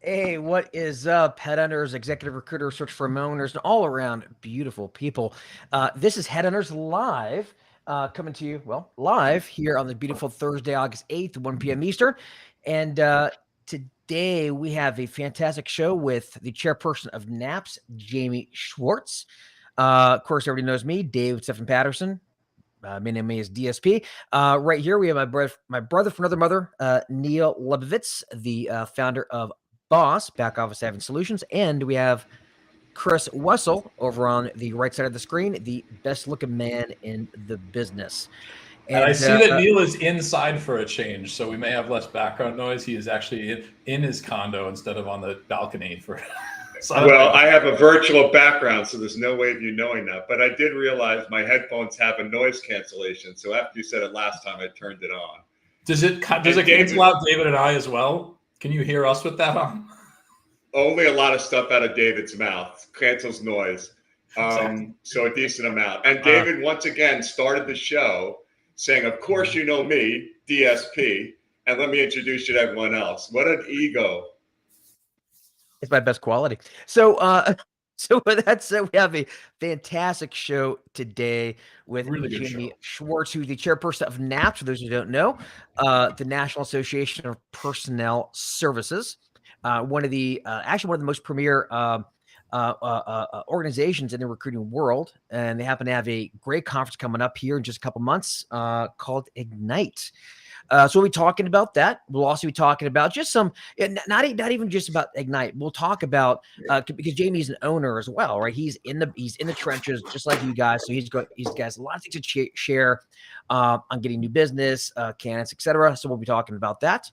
Hey, what is up, Headhunters, executive recruiter, search for owners, and all around beautiful people. This is Headhunters Live, coming to you, live here on the beautiful Thursday, August 8th, 1 p.m. Eastern. And today we have a fantastic show with the chairperson of NAPS, Jamie Schwartz. Of course, everybody knows me, Dave Stephen Patterson. My name is DSP. Right here, we have my brother from another mother, Neil Lebovitz, the founder of Boss, Back Office Having Solutions. And we have Chris Wessel over on the right side of the screen, the best looking man in the business. And I see that Neil is inside for a change, so we may have less background noise. He is actually in his condo instead of on the balcony for. Well, I have a virtual background, so there's no way of you knowing that. But I did realize my headphones have a noise cancellation. So after you said it last time, I turned it on. Does it cancel out David and I as well? Can you hear us with that on? Only a lot of stuff out of David's mouth cancels noise. So a decent amount. And David, once again, started the show saying, of course, you know me, DSP, and let me introduce you to everyone else. What an ego. It's my best quality. So with that said, we have a fantastic show today with Jamie Schwartz, who's the chairperson of NAPS, for those who don't know, the National Association of Personnel Services, one of the most premier organizations in the recruiting world. And they happen to have a great conference coming up here in just a couple months called Ignite. So we'll be talking about that. We'll also be talking about just some, not even just about Ignite. We'll talk about because Jamie's an owner as well, right? He's in the trenches just like you guys. So he's got a lot of things to share on getting new business, candidates, etc. So we'll be talking about that.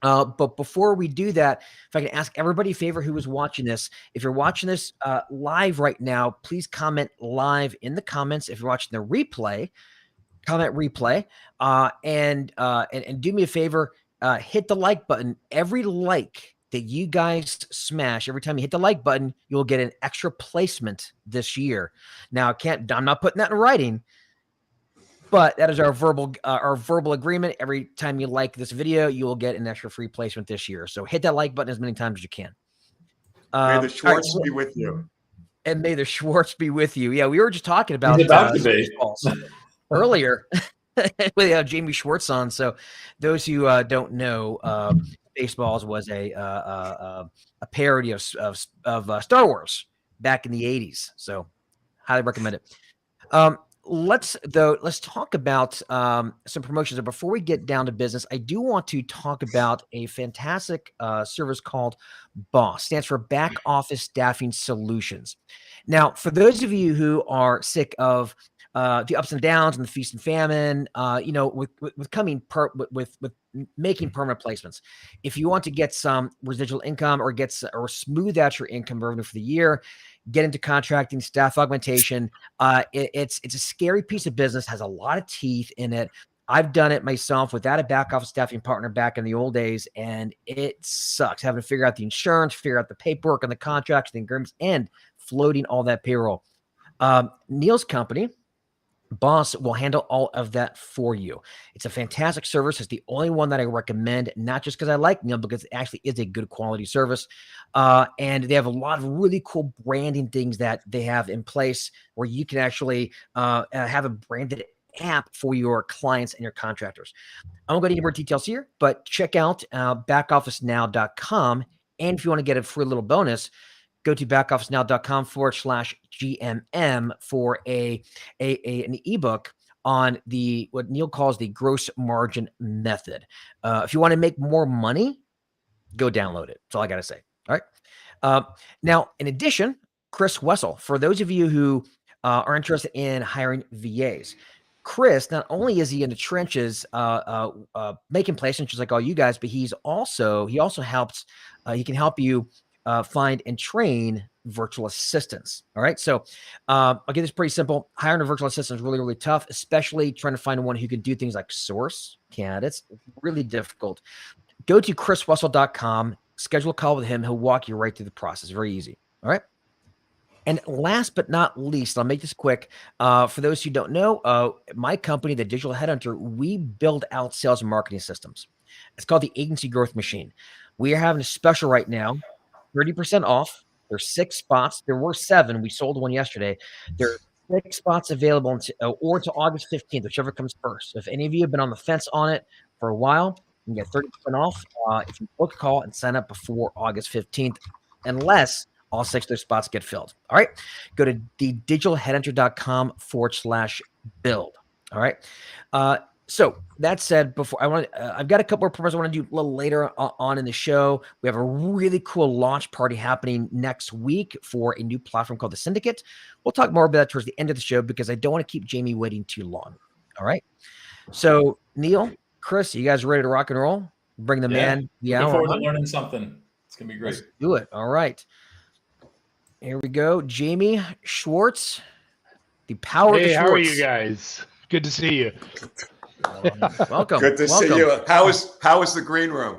But before we do that, if I can ask everybody a favor who is watching this, if you're watching this live right now, please comment live in the comments. If you're watching the replay, comment replay, and do me a favor, hit the like button. Every like that you guys smash, every time you hit the like button, you'll get an extra placement this year. Now, I'm not putting that in writing, but that is our verbal agreement. Every time you like this video, you will get an extra free placement this year. So hit that like button as many times as you can. May the Schwartz be with you. And may the Schwartz be with you. Yeah, we were just talking about baseballs earlier with Jamie Schwartz on. So those who don't know, Baseballs was a parody of Star Wars back in the 80s. So highly recommend it. Let's talk about some promotions. And before we get down to business, I do want to talk about a fantastic service called BOSS. Stands for Back Office Staffing Solutions. Now, for those of you who are sick of the ups and downs and the feast and famine, with making permanent placements, if you want to get some residual income or smooth out your income revenue for the year, get into contracting, staff augmentation. It's a scary piece of business, has a lot of teeth in it. I've done it myself without a back office staffing partner back in the old days, and it sucks having to figure out the insurance, figure out the paperwork and the contracts, the agreements, and floating all that payroll. Neil's company, Boss, will handle all of that for you. It's a fantastic service. It's the only one that I recommend, not just because I like Neil, because it actually is a good quality service. And they have a lot of really cool branding things that they have in place where you can actually have a branded app for your clients and your contractors. I won't go into any more details here, but check out backofficenow.com. And if you want to get a free little bonus, go to backofficenow.com/GMM for an ebook on what Neil calls the gross margin method. If you want to make more money, go download it. That's all I got to say. All right. Now, in addition, Chris Wessel, for those of you who are interested in hiring VAs, Chris, not only is he in the trenches making placements just like all you guys, but he also helps. He can help you find and train virtual assistants. All right. So I'll get this pretty simple. Hiring a virtual assistant is really, really tough, especially trying to find one who can do things like source candidates. Really difficult. Go to chriswessel.com, schedule a call with him. He'll walk you right through the process. Very easy. All right. And last but not least, I'll make this quick. For those who don't know, my company, the Digital Headhunter, we build out sales and marketing systems. It's called the Agency Growth Machine. We are having a special right now, 30% off. There's 6 spots. There were 7. We sold one yesterday. There are 6 spots available or to August 15th, whichever comes first. So if any of you have been on the fence on it for a while, you can get 30% off if you book a call and sign up before August 15th, unless all 6 of their spots get filled. All right. Go to thedigitalheadhunter.com/build. All right. So that said, before I've got a couple more promos I want to do a little later on in the show. We have a really cool launch party happening next week for a new platform called the Syndicate. We'll talk more about that towards the end of the show because I don't want to keep Jamie waiting too long. All right. So Neil, Chris, you guys ready to rock and roll? Bring the man the Looking hour forward on. to learning something. It's gonna be great. Let's do it. All right. Here we go. Jamie Schwartz, the power of the Schwartz. How are you guys? Good to see you. Welcome. Good to see you. How was the green room?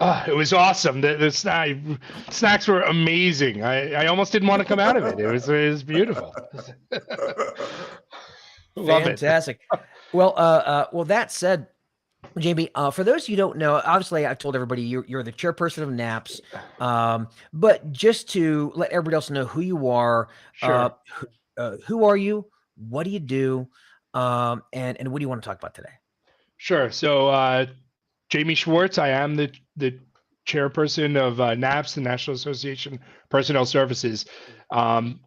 It was awesome. The snacks were amazing. I almost didn't want to come out of it. It was beautiful. Love Fantastic. Well, that said, Jamie, for those who don't know, obviously I've told everybody you're the chairperson of NAPS, but just to let everybody else know who you are, Sure. who are you? What do you do? And what do you want to talk about today? Sure. So, Jamie Schwartz, I am the chairperson of NAPS, the National Association of Personnel Services. On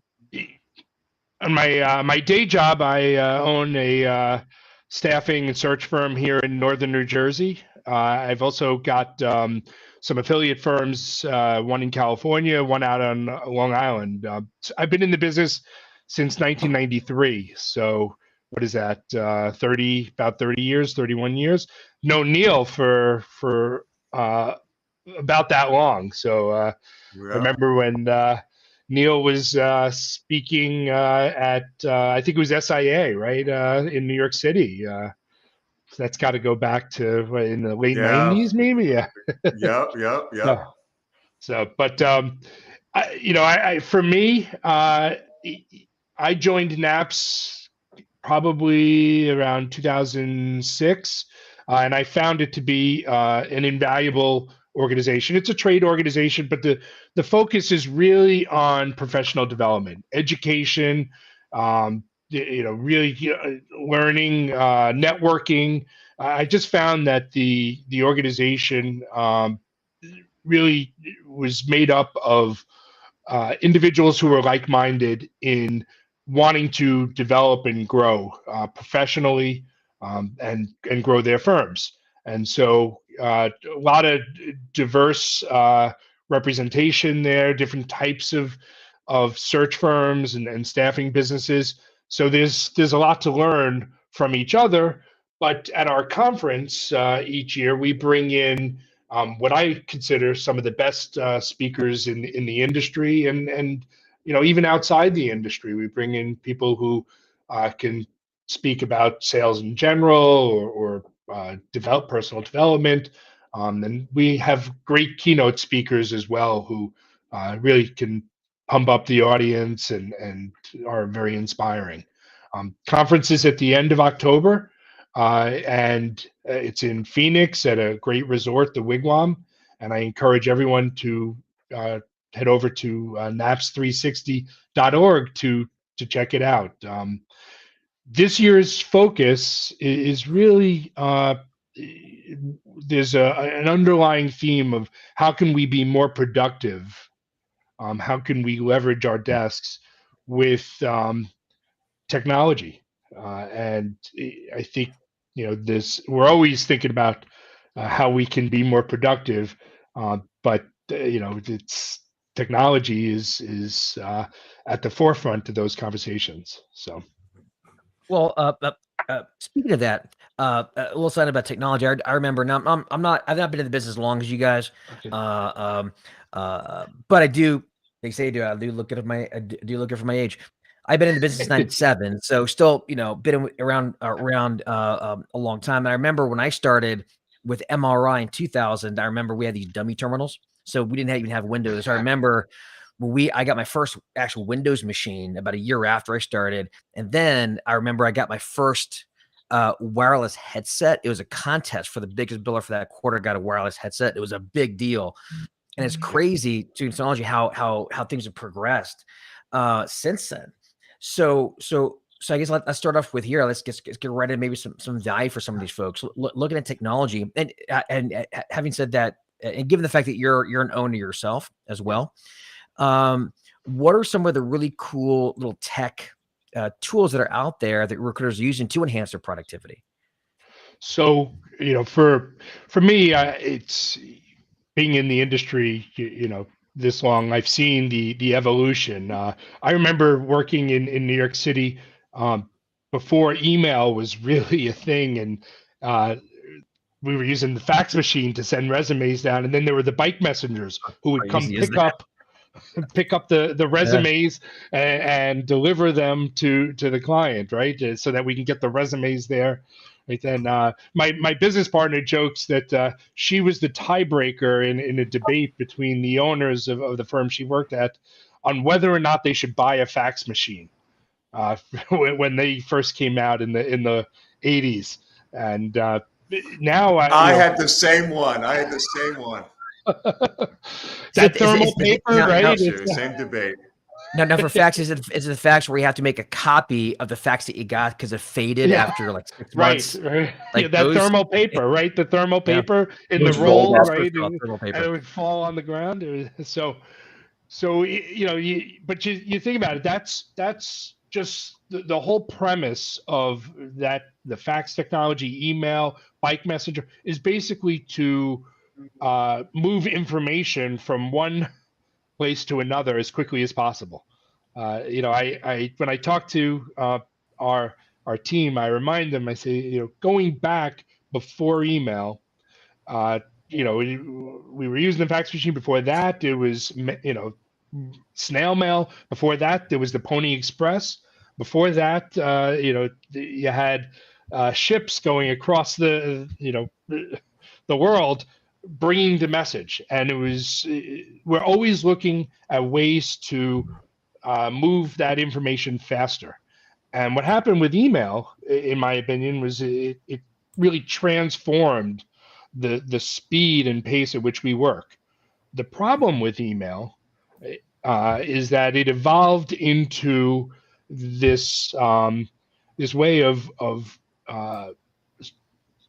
my day job, I own a staffing and search firm here in northern New Jersey. I've also got some affiliate firms, one in California, one out on Long Island. I've been in the business since 1993. So what is that? About 30 years, 31 years. Known Neil for about that long. So I remember when Neil was speaking at I think it was SIA, right, in New York City. That's got to go back to in the late 90s, maybe. Yeah. Yep. So, but for me, I joined NAPS probably around 2006, and I found it to be an invaluable organization. It's a trade organization, but the focus is really on professional development, education, really learning, networking. I just found that the organization really was made up of individuals who were like-minded in wanting to develop and grow professionally and grow their firms. And so a lot of diverse representation there, different types of search firms and staffing businesses. So there's a lot to learn from each other. But at our conference each year, we bring in what I consider some of the best speakers in the industry and even outside the industry. We bring in people who can speak about sales in general or develop personal development. And we have great keynote speakers as well who really can pump up the audience and are very inspiring. Conference is at the end of October, and it's in Phoenix at a great resort, the Wigwam. And I encourage everyone to head over to naps360.org to check it out. This year's focus is really there's an underlying theme of how can we be more productive? How can we leverage our desks with technology? And I think we're always thinking about how we can be more productive, but it's technology is at the forefront of those conversations. So. Well, speaking of that, a little something about technology. I remember now. I've not been in the business as long as you guys, Okay. but I do. They say I do look at my age. I've been in the business since '97, so still been around a long time. And I remember when I started with MRI in 2000. I remember we had these dummy terminals, so we didn't even have Windows. I remember when I got my first actual Windows machine about a year after I started. And then I remember I got my first wireless headset. It was a contest for the biggest biller for that quarter got a wireless headset. It was a big deal. And it's crazy to technology how things have progressed since then. So I guess let's start off with here. Let's get right into maybe some value for some of these folks. Looking at technology, and having said that, and given the fact that you're an owner yourself as well, what are some of the really cool little tech tools that are out there that recruiters are using to enhance their productivity? So, for me, it's being in the industry, this long. I've seen the evolution. I remember working in New York City before email was really a thing, and we were using the fax machine to send resumes down, and then there were the bike messengers who would come pick up the resumes and deliver them to the client, right? So that we can get the resumes there. Right then, my business partner jokes that she was the tiebreaker in a debate between the owners of the firm she worked at on whether or not they should buy a fax machine when they first came out in the 80s. And now I had the same one. That thermal paper, right? Same debate. Now for fax, is it the fax where you have to make a copy of the fax that you got because it faded after like 6 months? Right. Like that thermal paper, right? The thermal paper in the roll, right? And it would fall on the ground. But you think about it. That's just the whole premise of that. The fax technology, email, bike messenger is basically to move information from one place to another as quickly as possible. I when I talk to our team, I remind them. I say, going back before email, we were using the fax machine. Before that, it was snail mail. Before that, there was the Pony Express. Before that, you had ships going across the world, bringing the message. And we're always looking at ways to move that information faster. And what happened with email, in my opinion, was it really transformed the speed and pace at which we work. The problem with email is that it evolved into this way of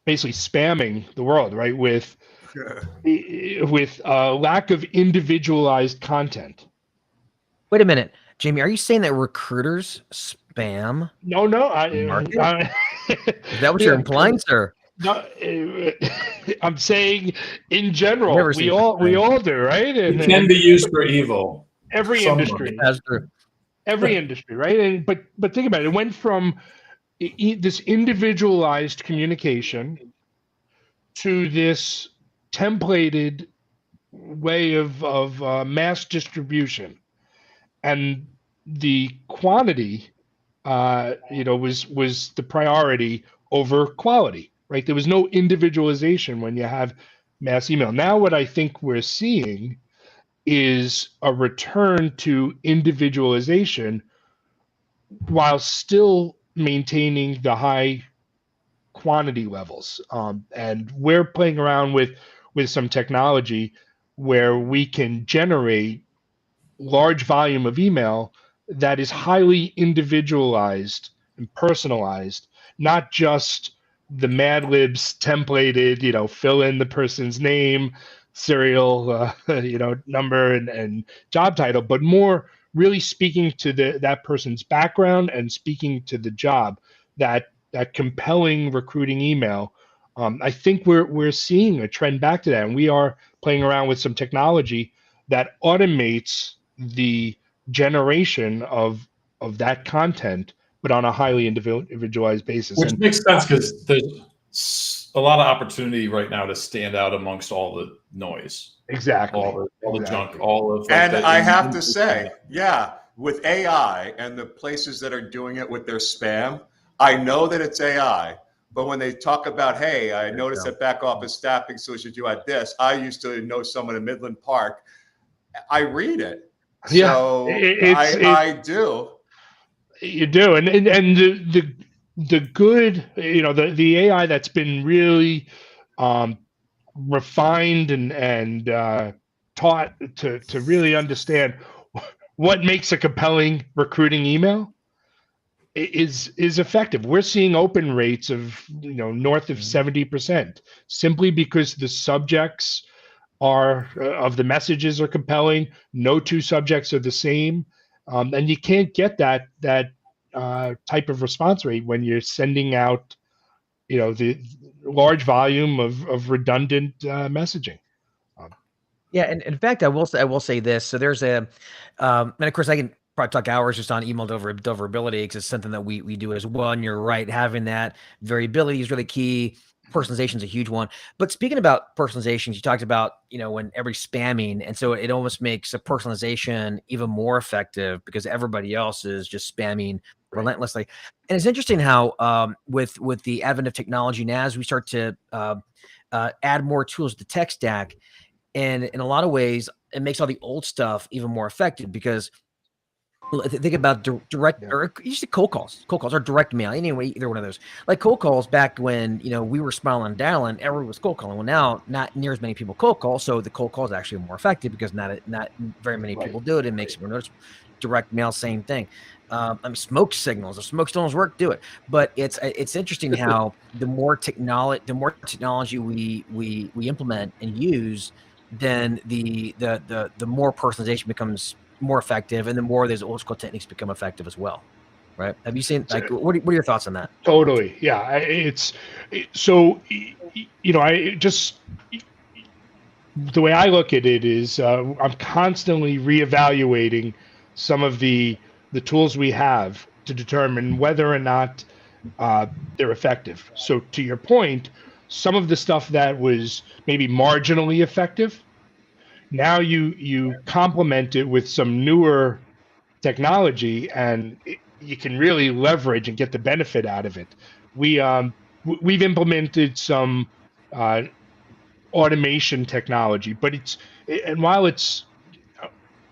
basically spamming the world, right? With lack of individualized content. Wait a minute, Jamie, are you saying that recruiters spam? No. Is that what you're implying, sir? No, I'm saying in general, we all do, right? It can be used for evil. Every industry, right? But think about it. It went from this individualized communication to this templated way of mass distribution, and the quantity, was the priority over quality, right? There was no individualization when you have mass email. Now, what I think we're seeing is a return to individualization while still maintaining the high quantity levels. And we're playing around with some technology where we can generate large volume of email that is highly individualized and personalized, not just the Mad Libs templated, fill in the person's name, serial, number and job title, but more really speaking to that person's background and speaking to the job, that compelling recruiting email. I think we're seeing a trend back to that, and we are playing around with some technology that automates the generation of that content, but on a highly individualized basis. Which makes sense because there's a lot of opportunity right now to stand out amongst all the noise. Exactly. All the junk, all of. And I have to say, with AI and the places that are doing it with their spam, I know that it's AI. But when they talk about, hey, I noticed that back office staffing solutions, you had this. I used to know someone in Midland Park. I read it. So I do. You do, and the the good, the AI that's been really refined and taught to really understand what makes a compelling recruiting email is effective. We're seeing open rates of north of 70%, simply because the subjects are of the messages are compelling. No two subjects are the same, and you can't get that type of response rate when you're sending out the large volume of redundant messaging. Yeah, and in fact, I will say this. So there's and of course I can probably talk hours just on email deliverability, because it's something that we do as well. And you're right, having that variability is really key. Personalization is a huge one. But speaking about personalizations, you talked about when everybody's spamming, and so it almost makes a personalization even more effective because everybody else is just spamming relentlessly. And it's interesting how with the advent of technology, now as we start to add more tools to the tech stack. And in a lot of ways, it makes all the old stuff even more effective because think about direct or usually cold calls or direct mail. Anyway, either one of those. Like cold calls back when we were smiling and dialing, everyone was cold calling. Well, now not near as many people cold call, so the cold call is actually more effective because not very many people do it. It makes it more noticeable. Direct mail, same thing. Smoke signals. If smoke signals work, do it. But it's interesting how the more technology we implement and use, then the more personalization becomes more effective, and the more those old school techniques become effective as well. Right? Have you seen what are your thoughts on that? Totally. Yeah. I just, the way I look at it is I'm constantly reevaluating some of the tools we have to determine whether or not they're effective. So to your point, some of the stuff that was maybe marginally effective, now you complement it with some newer technology, and you can really leverage and get the benefit out of it. We've implemented some automation technology, but while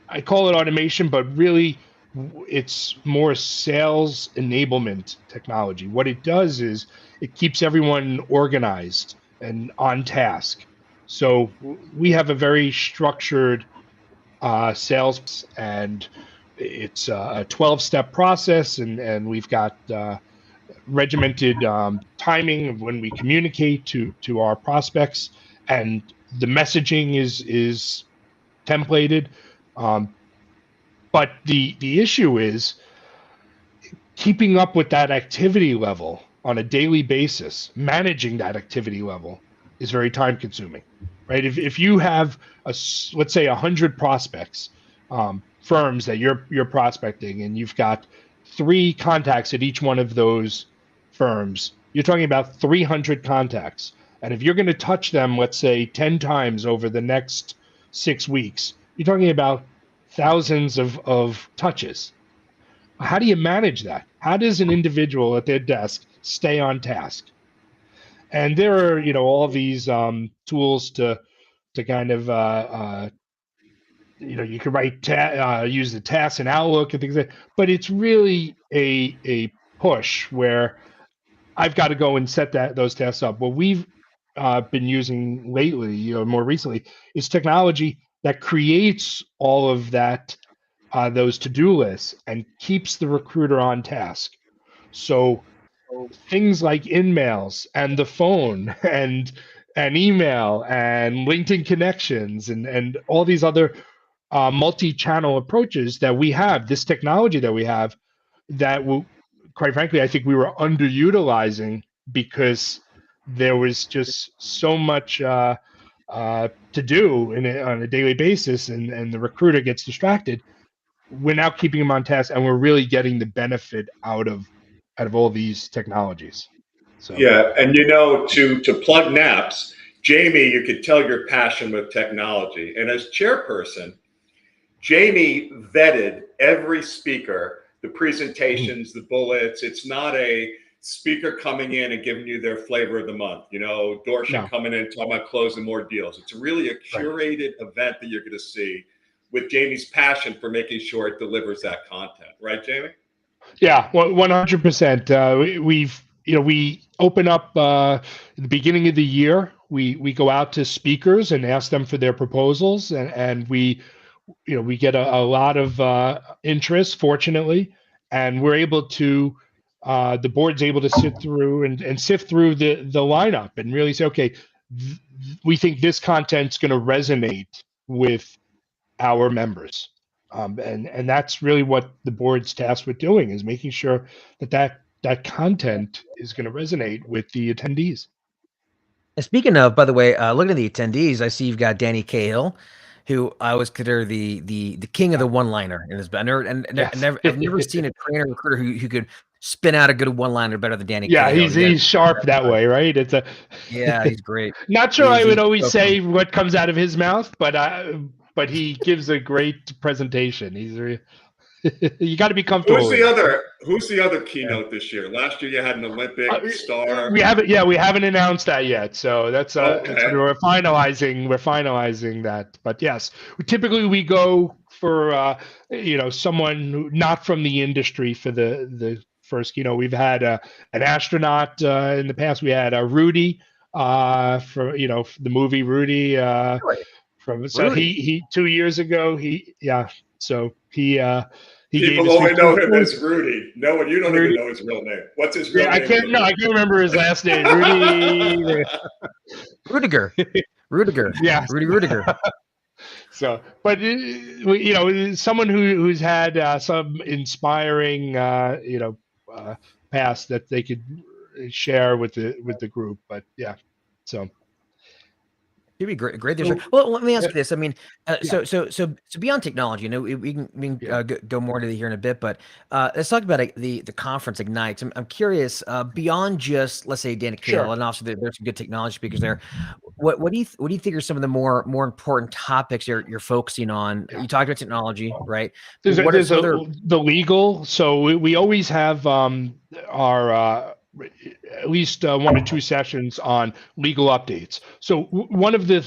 I call it automation, but really it's more sales enablement technology. What it does is it keeps everyone organized and on task. So we have a very structured sales, and it's a 12-step process, and we've got regimented timing of when we communicate to our prospects, and the messaging is templated. But the issue is keeping up with that activity level on a daily basis. Managing that activity level is very time consuming, right? If you have let's say 100 prospects, firms that you're prospecting, and you've got 3 contacts at each one of those firms, you're talking about 300 contacts. And if you're going to touch them, let's say 10 times over the next 6 weeks, you're talking about thousands of touches. How do you manage that? How does an individual at their desk stay on task? And there are, all these tools to kind of, you can use the tasks in Outlook and things like that. But it's really a push where I've got to go and set those tasks up. What we've been using lately, more recently, is technology that creates all of that, those to-do lists, and keeps the recruiter on task. So things like InMails and the phone and email and LinkedIn connections and all these other multi-channel approaches that we have, this technology that we have, that will, quite frankly, I think we were underutilizing because there was just so much to do on a daily basis, and the recruiter gets distracted. We're now keeping them on task, and we're really getting the benefit out of all these technologies. So yeah, and to plug NAPS, Jamie, you could tell your passion with technology, and as chairperson, Jamie vetted every speaker, the presentations, the bullets. It's not a speaker coming in and giving you their flavor of the month. Dorshan coming in talking about closing more deals. It's really a curated event that you're going to see with Jamie's passion for making sure it delivers that content. Right, Jamie? Yeah, 100%. We open up at the beginning of the year. We go out to speakers and ask them for their proposals, and we get a lot of interest, fortunately, and we're able to. The board's able to sit through and sift through the lineup and really say, okay, we think this content's going to resonate with our members. And that's really what the board's tasked with doing, is making sure that content is going to resonate with the attendees. And speaking of, by the way, looking at the attendees, I see you've got Danny Cahill, who I always consider the king of the one-liner in his banner. And Yes. I've never seen a trainer recruiter who could spin out a good one-liner better than Danny Yeah, Cahill. he's sharp that way, right? It's a Yeah, he's great. not sure I He's would always so say what comes out of his mouth, but he gives a great presentation. You got to be comfortable. Who's the other keynote this year? Last year you had an Olympic star. We haven't announced that yet. So that's Okay. we're finalizing that. But yes, typically we go for someone not from the industry for the first. We've had an astronaut in the past. We had Rudy for the movie Rudy. Really? Rudy. He 2 years ago he People gave only know him as Rudy. No one, you don't Rudy. even know his real name. What's his real name? I can't remember his last name. Rudy. Rudiger. Yeah. Rudy Rudiger. So, but someone who's had some inspiring past that they could share with the group. But yeah, so. It'd be great. Well, let me ask you this. I mean, Yeah. so beyond technology, we can go more into the here in a bit, but let's talk about the conference Ignite. I'm curious, beyond just, let's say, Danny Cahill, Sure. and also there's some good technology speakers there. What do you think are some of the more important topics you're focusing on? Yeah. You talked about technology, right? There's the legal. So we always have our at least 1 or 2 sessions on legal updates. So one of the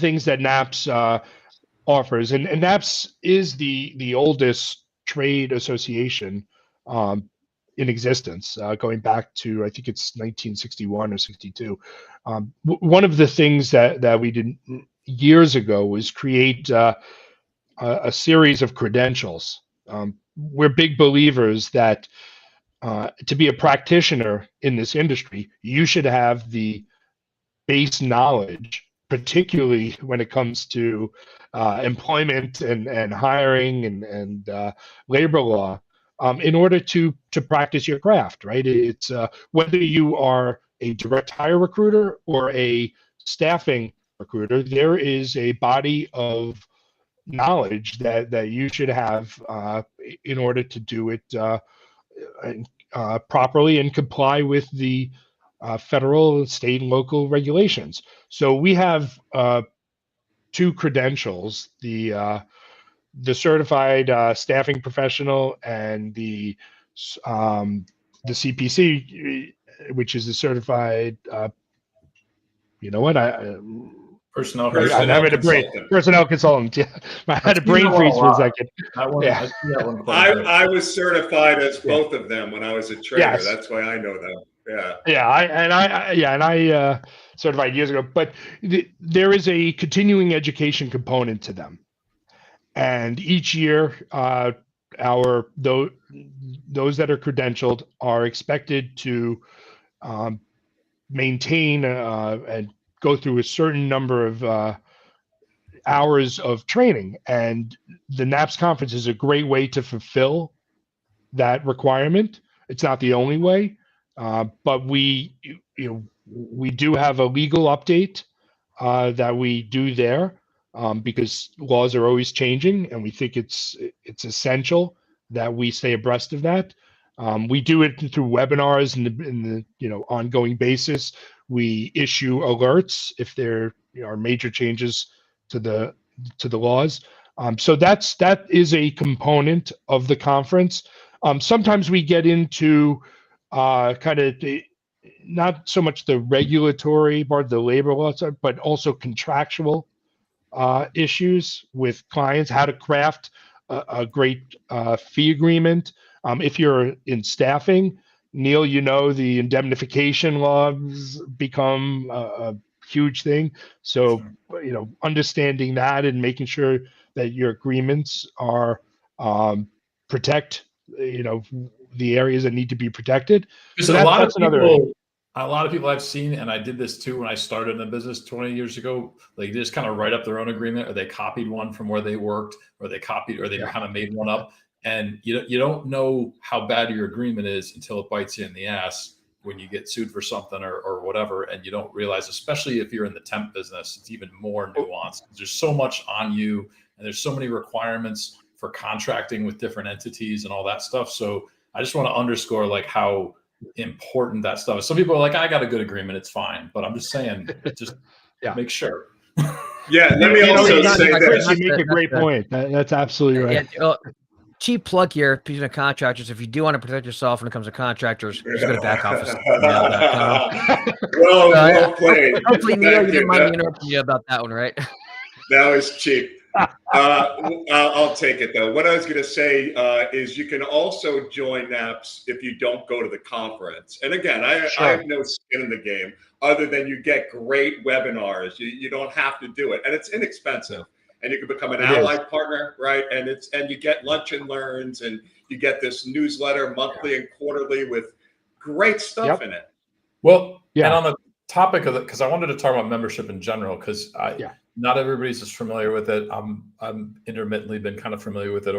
things that NAPS offers, and NAPS is the oldest trade association in existence, going back to, I think it's 1961 or 62. One of the things that we did years ago was create a series of credentials. We're big believers that to be a practitioner in this industry, you should have the base knowledge, particularly when it comes to employment and hiring and labor law, in order to practice your craft, right? It's whether you are a direct hire recruiter or a staffing recruiter, there is a body of knowledge that you should have in order to do it properly and comply with the federal, state, and local regulations. So we have 2 credentials: the certified staffing professional and the CPC, which is the certified. Personnel I'm having a brain. Personnel consultant. Yeah, I had a brain freeze for a second. Yeah. I was certified as both of them when I was a trainer. Yes. That's why I know them. Yeah. Yeah, I certified years ago. But there is a continuing education component to them, and each year, those that are credentialed are expected to maintain and go through a certain number of hours of training, and the NAPS conference is a great way to fulfill that requirement. It's not the only way, but we do have a legal update that we do there because laws are always changing, and we think it's essential that we stay abreast of that. We do it through webinars in the ongoing basis. We issue alerts if there are major changes to the laws. So that is a component of the conference. Sometimes we get into kind of not so much the regulatory part, the labor laws, but also contractual issues with clients, how to craft a great fee agreement. If you're in staffing, Neil, the indemnification laws become a huge thing. So, understanding that and making sure that your agreements are protect, the areas that need to be protected. Because So that's another area. a lot of people I've seen, and I did this too when I started in the business 20 years ago, like they just kind of write up their own agreement, or they copied one from where they worked, or they kind of made one up. And you don't know how bad your agreement is until it bites you in the ass when you get sued for something or whatever. And you don't realize, especially if you're in the temp business, it's even more nuanced. There's so much on you, and there's so many requirements for contracting with different entities and all that stuff. So I just want to underscore like how important that stuff is. Some people are like, I got a good agreement, it's fine. But I'm just saying, just make sure. Yeah, let me also say this. You make a great point. That's absolutely right. Yeah, cheap plug here, speaking of contractors. If you do want to protect yourself when it comes to contractors, just go to backoffice.com. Well played. Hopefully, Neil, you didn't mind me interrupting you about that one, right? That was cheap. I'll take it though. What I was going to say is you can also join NAPS if you don't go to the conference. And again, I have no skin in the game other than you get great webinars. You don't have to do it, and it's inexpensive. And you can become an allied partner, right? And you get lunch and learns, and you get this newsletter monthly and quarterly with great stuff in it. Well, and on the topic of it, because I wanted to talk about membership in general, because not everybody's as familiar with it. I'm intermittently been kind of familiar with it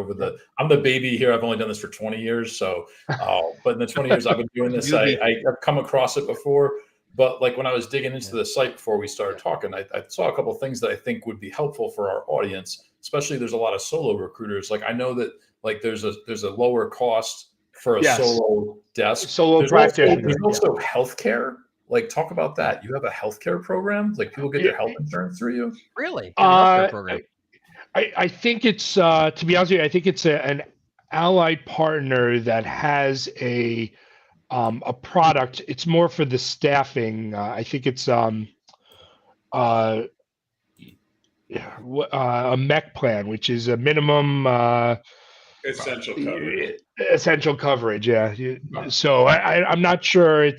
I'm the baby here. I've only done this for 20 years. So, but in the 20 years I've been doing this, I've come across it before. But like when I was digging into the site before we started talking, I saw a couple of things that I think would be helpful for our audience, especially there's a lot of solo recruiters. Like I know that like there's a lower cost for a solo desk. Solo practitioner. There's also healthcare. Like talk about that. You have a healthcare program? Like people get their health insurance through you? Really? Healthcare program. I think it's to be honest with you, I think it's an allied partner that has a product. It's more for the staffing. I think it's a MEC plan, which is a minimum essential coverage. Essential coverage, yeah. So I'm not sure.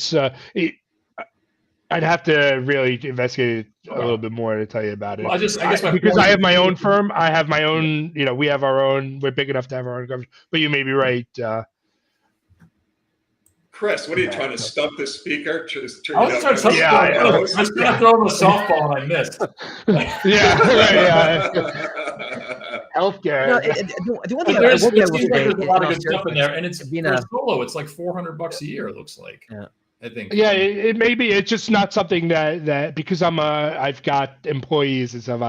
I'd have to really investigate it a little bit more to tell you about it. Well, I guess because I have my own firm, I have my own. We have our own. We're big enough to have our own coverage. But you may be right. Chris, what are you trying to stump the speaker? I was trying to stump I was going to throw him a softball and I missed. Healthcare. The one thing there's a lot of good stuff in there, and it's solo. It's like $400 a year. It looks like. Yeah. I think. Yeah, it may be. It's just not something that because I've got employees and stuff. We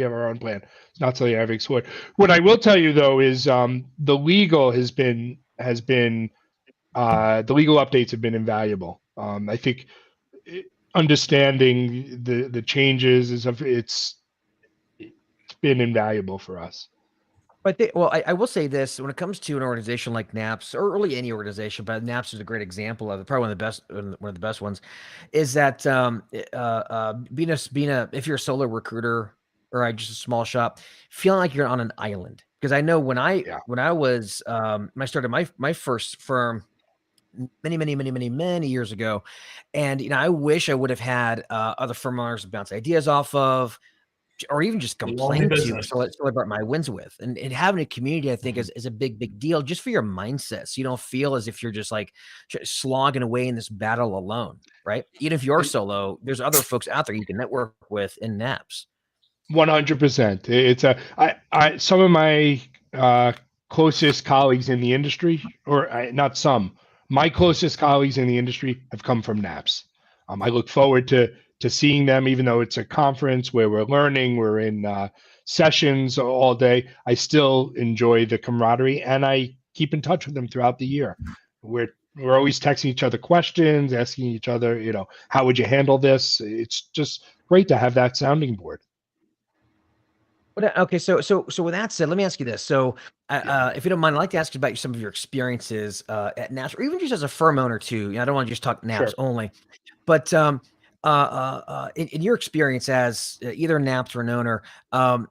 have our own plan. It's not something I've explored. What I will tell you though is the legal has been the legal updates have been invaluable. I think understanding the changes and stuff, it's been invaluable for us. But I will say this: when it comes to an organization like NAPS, or really any organization, but NAPS is a great example of it, probably one of the best ones, is that if you're a solo recruiter or just a small shop, feeling like you're on an island. Because I know when I started my first firm many years ago, and I wish I would have had other firm owners to bounce ideas off of, or even just complain to, so I brought my wins with. And having a community, I think, is a big deal just for your mindset. So you don't feel as if you're just like slogging away in this battle alone, right? Even if you're solo, there's other folks out there you can network with in NAPS. 100%. It's some of my closest colleagues in the industry, my closest colleagues in the industry have come from NAPS. I look forward to seeing them, even though it's a conference where we're learning, we're in sessions all day. I still enjoy the camaraderie, and I keep in touch with them throughout the year. We're always texting each other questions, asking each other, how would you handle this? It's just great to have that sounding board. Okay, so with that said, let me ask you this. So, if you don't mind, I'd like to ask you about some of your experiences at NAPS, or even just as a firm owner too. I don't want to just talk NAPS only, but in your experience as either NAPS or an owner,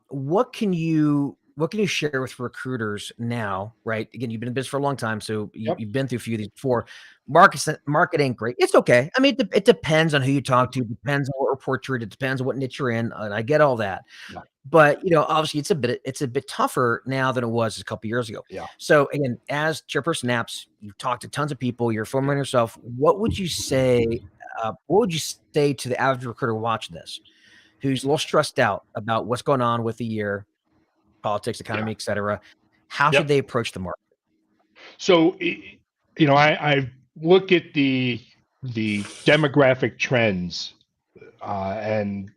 what can you what can you share with recruiters now, right? Again, you've been in business for a long time, so you've been through a few of these before. Market ain't great. It's okay. I mean, it depends on who you talk to. It depends on what report you're in. It depends on what niche you're in. And I get all that. Yeah. But obviously, it's a bit tougher now than it was a couple years ago. Yeah. So again, as chairperson NAPS, you've talked to tons of people. You're forming yourself. What would you say? What would you say to the average recruiter watching this, who's a little stressed out about what's going on with the year, politics, economy, et cetera? How should they approach the market? So, I look at the demographic trends, and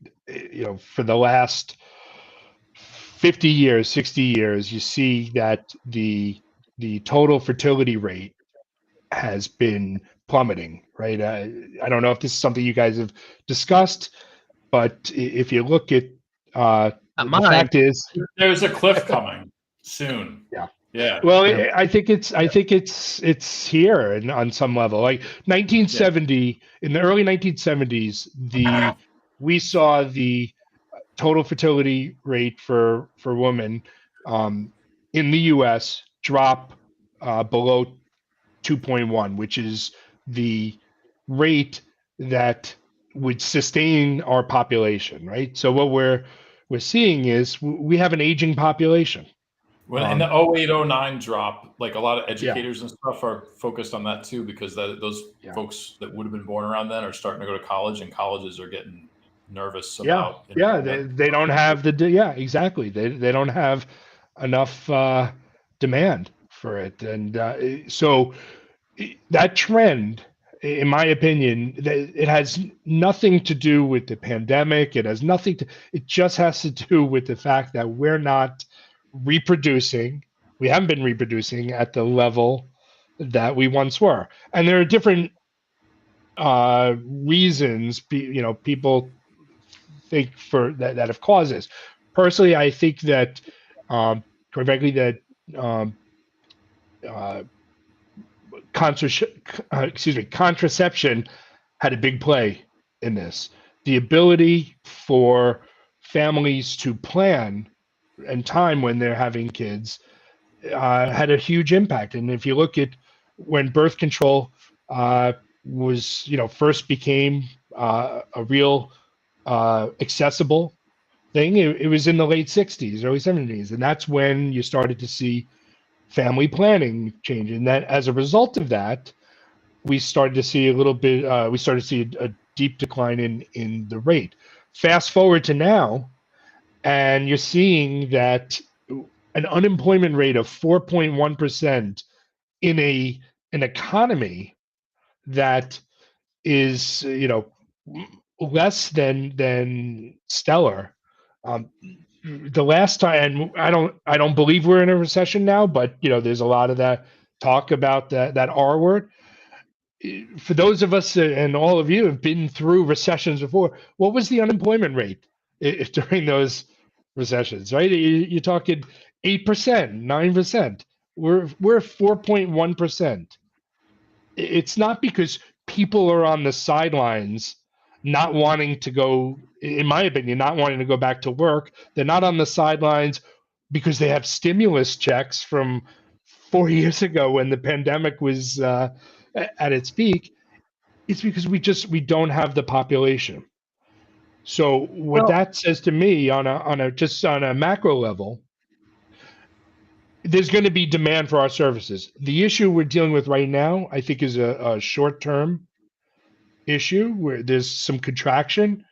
for the last 50 years, 60 years, you see that the total fertility rate has been plummeting, right? I don't know if this is something you guys have discussed, but if you look at the fact is there's a cliff coming soon. Yeah. Well, I think it's here and on some level. Like 1970, in the early 1970s, we saw the total fertility rate for women in the U.S. drop below 2.1, which is the rate that would sustain our population, right? So what we're seeing is we have an aging population. Well, in the 08-09 drop, like a lot of educators and stuff are focused on that too, because those folks that would have been born around then are starting to go to college, and colleges are getting nervous about. They don't have exactly. They don't have enough demand for it, and so that trend, in my opinion, it has nothing to do with the pandemic. It just has to do with the fact that we're not reproducing. We haven't been reproducing at the level that we once were, and there are different reasons. People think for that have caused this. Personally, I think that, quite frankly, that contraception had a big play in this. The ability for families to plan and time when they're having kids had a huge impact. And if you look at when birth control was, first became a real accessible thing, it was in the late 60s, early 70s. And that's when you started to see family planning change. And that as a result of that, we started to see a deep decline in the rate. Fast forward to now, and you're seeing that an unemployment rate of 4.1% in an economy that is, less than stellar. The last time, and I don't believe we're in a recession now, but there's a lot of that talk about that R word. For those of us, and all of you have been through recessions before, what was the unemployment rate during those recessions, right? You're talking 8%, 9%. We're 4.1%. It's not because people are on the sidelines not wanting to go, in my opinion, not wanting to go back to work. They're not on the sidelines because they have stimulus checks from 4 years ago when the pandemic was at its peak. It's because we don't have the population. So what that says to me on a macro level, there's going to be demand for our services. The issue we're dealing with right now, I think, is a short-term issue where there's some contraction,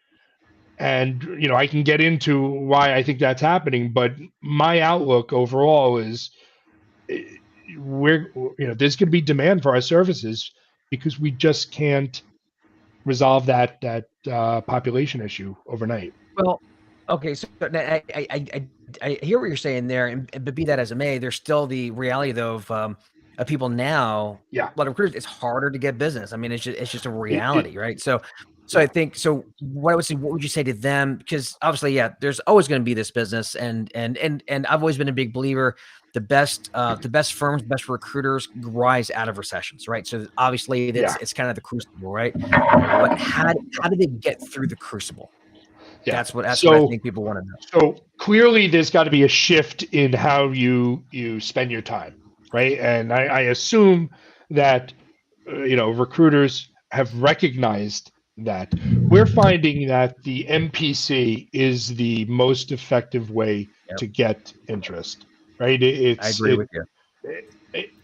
and I can get into why I think that's happening. But my outlook overall is there's going to be demand for our services because we just can't resolve that population issue overnight. Well, okay, so I hear what you're saying there, but be that as it may, there's still the reality though of people now. Yeah, a lot of recruiters, it's harder to get business. I mean, it's just a reality, right? So I think what I would say, what would you say to them? Because obviously, there's always going to be this business, and I've always been a big believer. The best firms, best recruiters rise out of recessions, right? So obviously, it's kind of the crucible, right? But how do they get through the crucible? Yeah. That's what I think people want to know. So clearly, there's got to be a shift in how you spend your time, right? And I assume that recruiters have recognized that. We're finding that the MPC is the most effective way Yep. to get interest, right? I agree with you.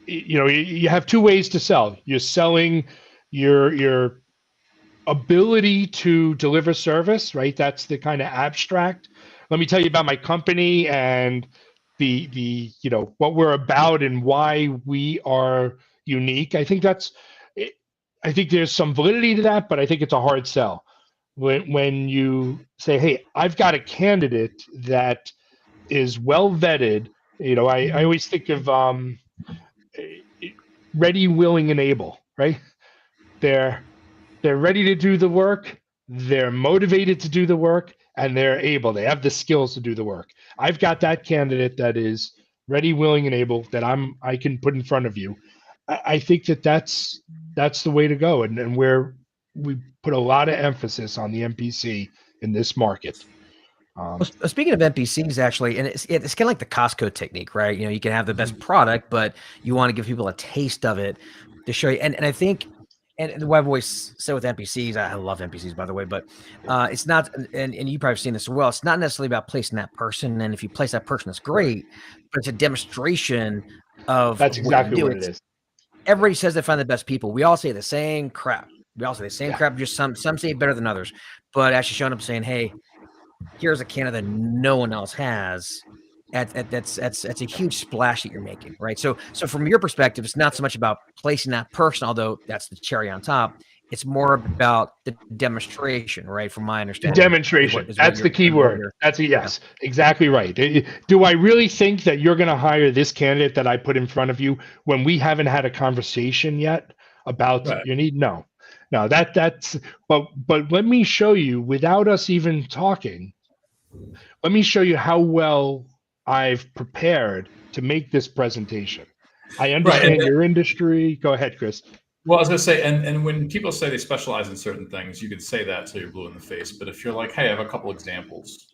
You have two ways to sell. You're selling your ability to deliver service, right? That's the kind of abstract. Let me tell you about my company and the what we're about and why we are unique. I think there's some validity to that, but I think it's a hard sell when you say, hey, I've got a candidate that is well vetted. I always think of ready, willing, and able, right? They're ready to do the work, they're motivated to do the work, and they're able. They have the skills to do the work. I've got that candidate that is ready, willing, and able that I can put in front of you. I think that's the way to go, and where we put a lot of emphasis on the MPC in this market. Speaking of NPCs, actually, and it's kind of like the Costco technique, right? You can have the best product, but you want to give people a taste of it to show you. And I think, and what I've always said with NPCs, I love NPCs, by the way, but it's not, and you probably have seen this as well. It's not necessarily about placing that person. And if you place that person, that's great, but it's a demonstration of That's exactly what it is. Everybody says they find the best people. We all say the same crap. We all say the same crap. Just some say it better than others, but actually showing up saying, hey, here's a candidate that no one else has. That's a huge splash that you're making, right? So from your perspective, it's not so much about placing that person, although that's the cherry on top. It's more about the demonstration, right? From my understanding, demonstration. That's the key word. That's yes, exactly right. Do I really think that you're going to hire this candidate that I put in front of you when we haven't had a conversation yet about your need? No, that's. But let me show you without us even talking. Let me show you how well I've prepared to make this presentation. I understand your industry. Go ahead, Chris. Well, I was going to say, and when people say they specialize in certain things, you could say that till you're blue in the face. But if you're like, hey, I have a couple examples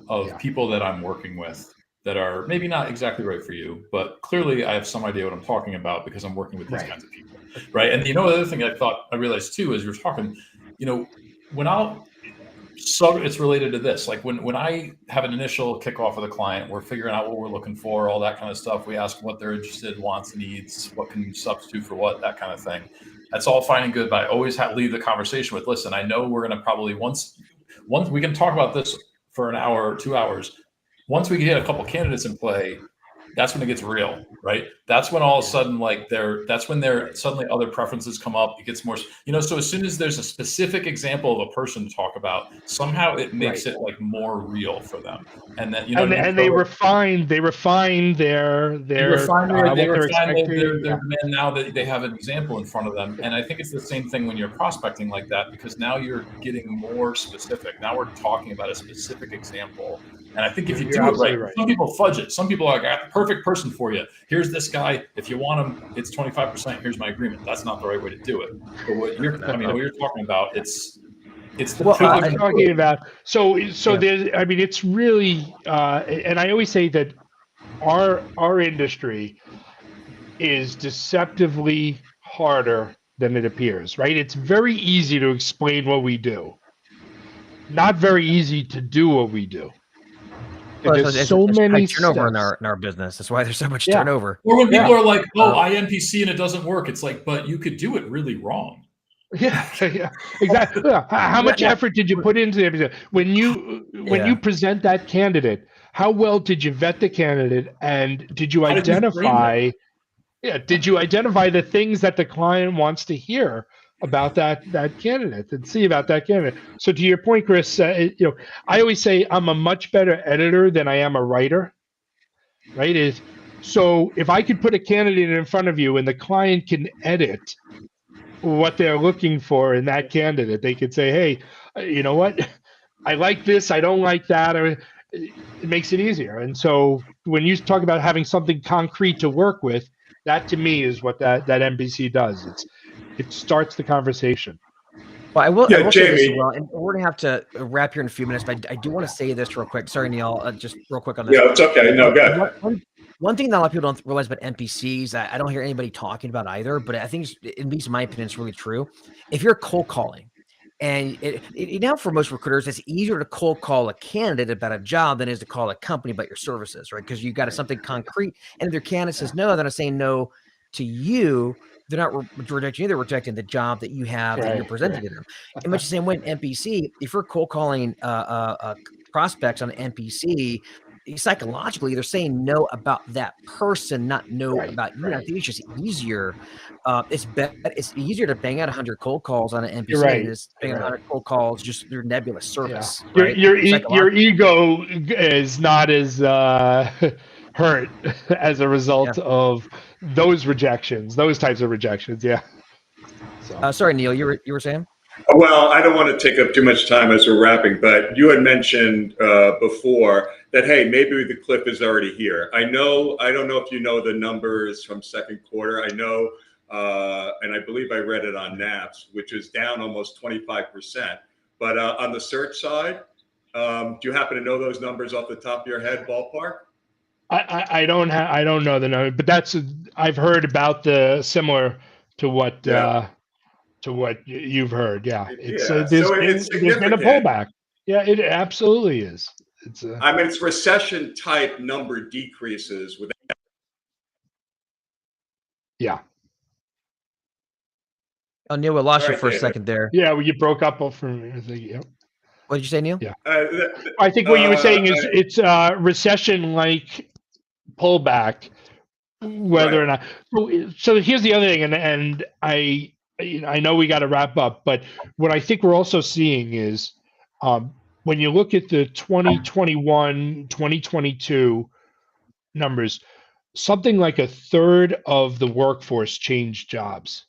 of people that I'm working with that are maybe not exactly right for you, but clearly I have some idea what I'm talking about because I'm working with these kinds of people, right? And the other thing I realized too is you're talking, so it's related to this. Like when I have an initial kickoff with a client, we're figuring out what we're looking for, all that kind of stuff. We ask what they're interested in, wants, needs, what can substitute for what, that kind of thing. That's all fine and good, but I always leave the conversation with, listen, I know we're going to probably once we can talk about this for an hour or 2 hours. Once we get a couple candidates in play, that's when it gets real, right? That's when all of a sudden, suddenly other preferences come up. It gets more, so as soon as there's a specific example of a person to talk about, somehow it makes it like more real for them. And then, they refine their demand now that they have an example in front of them. And I think it's the same thing when you're prospecting like that, because now you're getting more specific. Now we're talking about a specific example. And I think if you do it right, some people fudge it. Some people are like, I got the perfect person for you. Here's this guy. If you want him, it's 25%. Here's my agreement. That's not the right way to do it. But what you're talking about, it's the I'm talking about. So there's, it's really, and I always say that our industry is deceptively harder than it appears, right? It's very easy to explain what we do. Not very easy to do what we do. There's so many turnover in our business. That's why there's so much turnover. Or when people are like, INPC and it doesn't work, it's like, but you could do it really wrong. Yeah, exactly. How much effort did you put into it? When you present that candidate, how well did you vet the candidate, and did you identify? Did you identify the things that the client wants to hear about that candidate and see about that candidate? So to your point, Chris, I always say I'm a much better editor than I am a writer, right? So if I could put a candidate in front of you and the client can edit what they're looking for in that candidate, they could say, hey, you know what? I like this, I don't like that, or it makes it easier. And so when you talk about having something concrete to work with, that to me is what that MPC does. It starts the conversation. Well, I will say this as Jamie. well, and we're gonna have to wrap here in a few minutes, but I do want to say this real quick. Sorry, Neil, just real quick on this. Yeah, it's okay. No, good. One thing that a lot of people don't realize about NPCs, I don't hear anybody talking about either, but I think, at least in my opinion, it's really true. If you're cold calling, and now for most recruiters, it's easier to cold call a candidate about a job than it is to call a company about your services, right? Because you got something concrete, and if your candidate says no, they're not saying no to you. They're not rejecting you; they're rejecting the job that you have that you're presenting to them. In much the same way, in NPC, if you're cold calling prospects on an NPC, psychologically they're saying no about that person, not no about you. I think it's just easier. It's easier to bang out 100 cold calls on an NPC than it is bang out 100 cold calls just through nebulous service. Yeah. Right? Your ego is not as hurt as a result of those rejections, those types of rejections. Yeah. So. Sorry, Neil, you were saying? Well, I don't want to take up too much time as we're wrapping, but you had mentioned before that, hey, maybe the cliff is already here. I don't know if you know the numbers from second quarter. I know, and I believe I read it on NAPS, which is down almost 25%. But on the search side, do you happen to know those numbers off the top of your head, ballpark? I don't know the number, but I've heard about the similar to what. To what you've heard, there's been a pullback. Yeah, it absolutely is. It's recession type number decreases with. Yeah. Oh, Neil, we lost you for a second there. Yeah, well, you broke up from. Yep. What did you say, Neil? Yeah. I think what you were saying is it's recession-like pullback, whether or not. So here's the other thing, and I know we got to wrap up, but what I think we're also seeing is when you look at the 2021, 2022 numbers, something like a third of the workforce changed jobs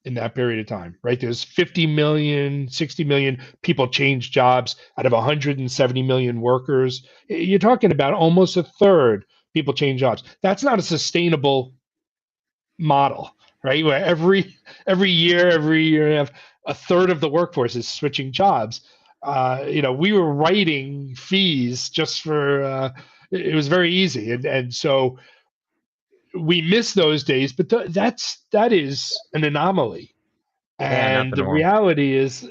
in that period of time, right? There's 50 million, 60 million people change jobs out of 170 million workers. You're talking about almost a third people change jobs. That's not a sustainable model, right? Where every year and a half, a third of the workforce is switching jobs. We were writing fees just for it was very easy, and so we miss those days. But that is an anomaly, and the reality is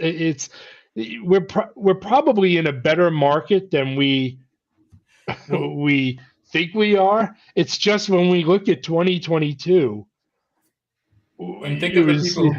we're probably in a better market than we think we are. It's just when we look at 2022. And think of the people who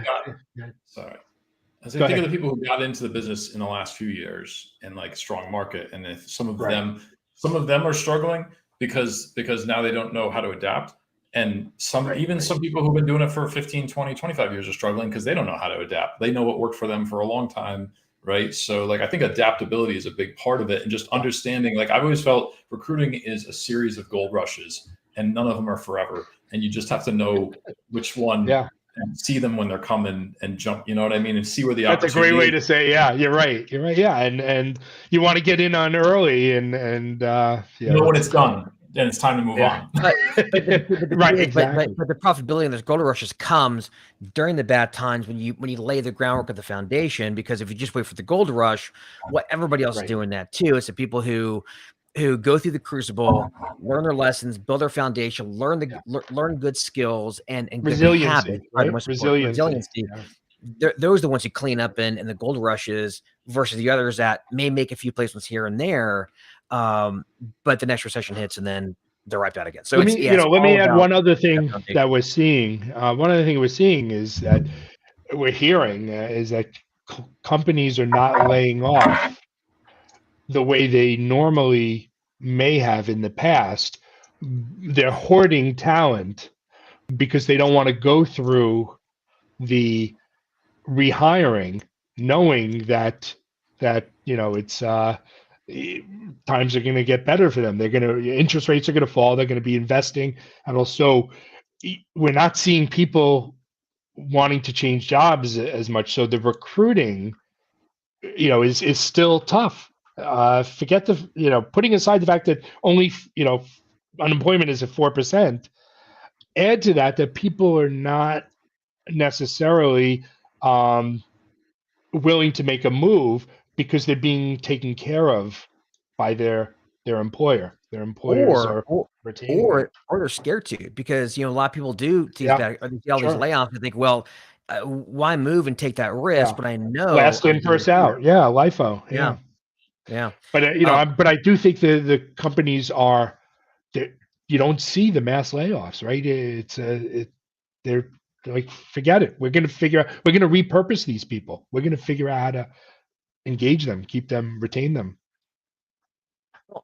think of the people who got into the business in the last few years in like strong market, and if some of them are struggling because now they don't know how to adapt, and some people who've been doing it for 15, 20, 25 years are struggling because they don't know how to adapt. They know what worked for them for a long time, right? So like I think adaptability is a big part of it, and just understanding. Like I've always felt recruiting is a series of gold rushes, and none of them are forever. And you just have to know which one and see them when they're coming and jump, you know what I mean? And see where the opportunity is. That's a great way to say, yeah, you're right. Yeah. And you want to get in on early and know when it's done, then it's time to move on. But the profitability in those gold rushes comes during the bad times when you lay the groundwork of the foundation, because if you just wait for the gold rush, what everybody else is doing that too. It's the people who go through the crucible, learn their lessons, build their foundation, learn good skills and resiliency, good habits, right? Resiliency. Those are the ones who clean up in the gold rushes versus the others that may make a few placements here and there, but the next recession hits and then they're wiped out again. So let me add one other thing that we're seeing. One other thing we're seeing is that we're hearing is that companies are not laying off the way they normally may have in the past. They're hoarding talent because they don't want to go through the rehiring, knowing that it's times are going to get better for them. Interest rates are going to fall. They're going to be investing, and also we're not seeing people wanting to change jobs as much. So the recruiting, is still tough. Forget putting aside the fact that only unemployment is at 4%. Add to that people are not necessarily willing to make a move because they're being taken care of by their employer. Their employers or are or retaining them. or they're scared to, because a lot of people do these Yeah, bad, or they see all these sure. layoffs and think, well, why move and take that risk? Yeah. But I know Last I'm in, gonna first out. Yeah, LIFO. yeah, Yeah. yeah. But but I do think the companies are, you don't see the mass layoffs, right? They're like, forget it. We're going to repurpose these people. We're going to figure out how to engage them, keep them, retain them.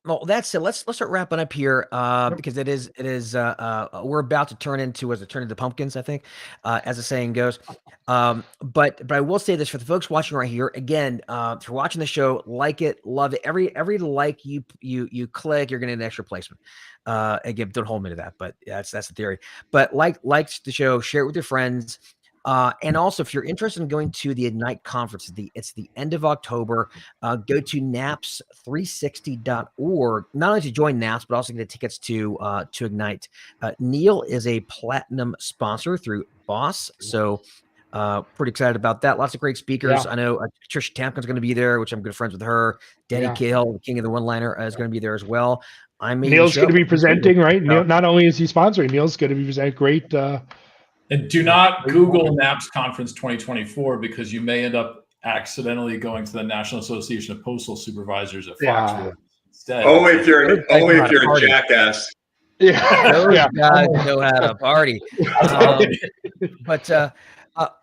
Well, that's it. Let's start wrapping up here, Yep. because it is we're about to turn into pumpkins, I think, as the saying goes. But I will say this for the folks watching right here again. If you're watching the show, like it, love it. Every like you click, you're gonna get an extra placement. Again, don't hold me to that, but that's the theory. But like the show, share it with your friends. And also, if you're interested in going to the Ignite conference, it's the end of October. Go to naps360.org, not only to join NAPS, but also get tickets to Ignite. Neil is a platinum sponsor through Boss, so pretty excited about that. Lots of great speakers. Yeah. I know Trisha Tampkin's going to be there, which I'm good friends with her. Danny Yeah. Cahill, the king of the one-liner, is going to be there as well. I may Neil's going to be presenting, right? Neil, not only is he sponsoring, Neil's going to be presenting great. And do not Google NAPS Conference 2024, because you may end up accidentally going to the National Association of Postal Supervisors at Foxwoods instead. Only if you're a jackass. Yeah, those guys know how to party. But all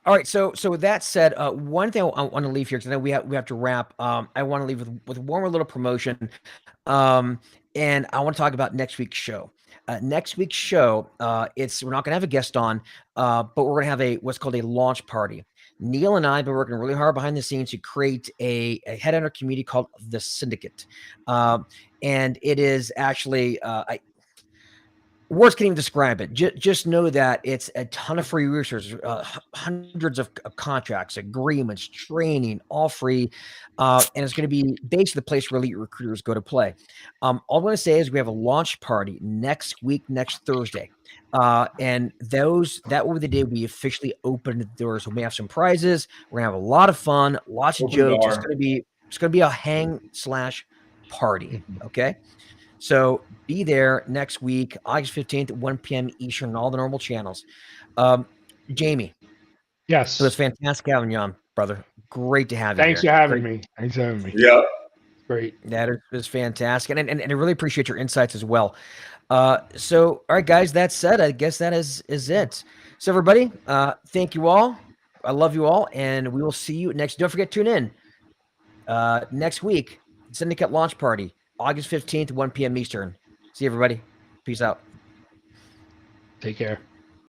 right. So with that said, one thing I want to leave here, because I know we have to wrap. I want to leave with one more little promotion, and I want to talk about next week's show. Next week's show, we're not going to have a guest on, but we're going to have what's called a launch party. Neil and I have been working really hard behind the scenes to create a headhunter community called the Syndicate, and it is actually words can't even describe it. Just know that it's a ton of free resources, hundreds of contracts, agreements, training, all free. And it's going to be basically the place where elite recruiters go to play. All I'm going to say is we have a launch party next week, next Thursday. And that will be the day we officially open the doors. We may have some prizes. We're going to have a lot of fun, lots of jokes. It's going to be a hang/party. Okay. So be there next week, August 15th at 1 p.m. Eastern, on all the normal channels. Jamie. Yes. It was fantastic having you on, brother. Great to have you. Thanks for having me. Thanks for having me. Yeah. Great. That is fantastic. And I really appreciate your insights as well. So, all right, guys, that said, I guess that is it. So everybody, thank you all. I love you all. And we will see you next. Don't forget to tune in next week, Syndicate Launch Party. August 15th, 1 p.m. Eastern. See you, everybody. Peace out. Take care.